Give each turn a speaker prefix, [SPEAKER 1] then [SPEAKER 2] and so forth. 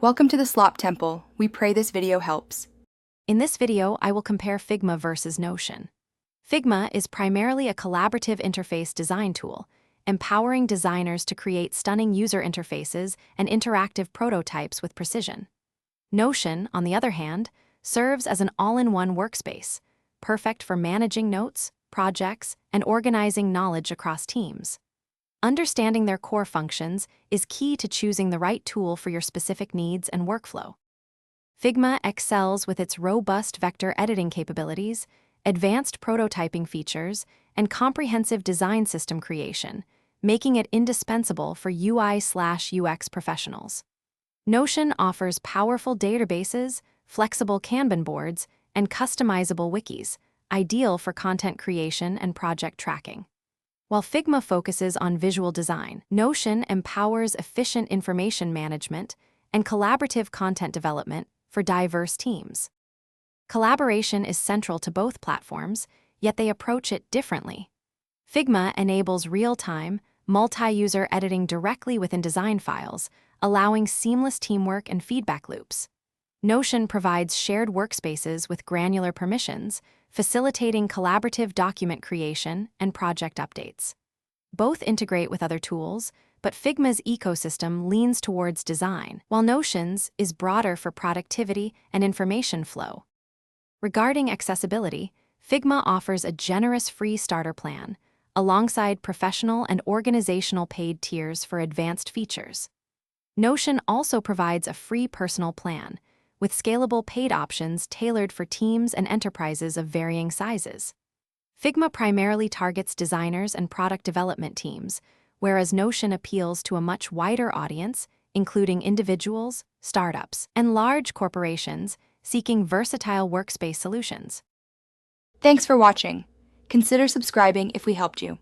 [SPEAKER 1] Welcome to the Slop Temple. We pray this video helps.
[SPEAKER 2] In this video, I will compare Figma versus Notion. Figma is primarily a collaborative interface design tool, empowering designers to create stunning user interfaces and interactive prototypes with precision. Notion, on the other hand, serves as an all-in-one workspace, perfect for managing notes, projects, and organizing knowledge across teams. Understanding their core functions is key to choosing the right tool for your specific needs and workflow. Figma excels with its robust vector editing capabilities, advanced prototyping features, and comprehensive design system creation, making it indispensable for UI/UX professionals. Notion offers powerful databases, flexible Kanban boards, and customizable wikis, ideal for content creation and project tracking. While Figma focuses on visual design, Notion empowers efficient information management and collaborative content development for diverse teams. Collaboration is central to both platforms, yet they approach it differently. Figma enables real-time, multi-user editing directly within design files, allowing seamless teamwork and feedback loops. Notion provides shared workspaces with granular permissions, facilitating collaborative document creation and project updates. Both integrate with other tools, but Figma's ecosystem leans towards design, while Notion's is broader for productivity and information flow. Regarding accessibility, Figma offers a generous free starter plan, alongside professional and organizational paid tiers for advanced features. Notion also provides a free personal plan, with scalable paid options tailored for teams and enterprises of varying sizes. Figma primarily targets designers and product development teams, whereas Notion appeals to a much wider audience, including individuals, startups, and large corporations seeking versatile workspace solutions.
[SPEAKER 1] Thanks for watching. Consider subscribing if we helped you.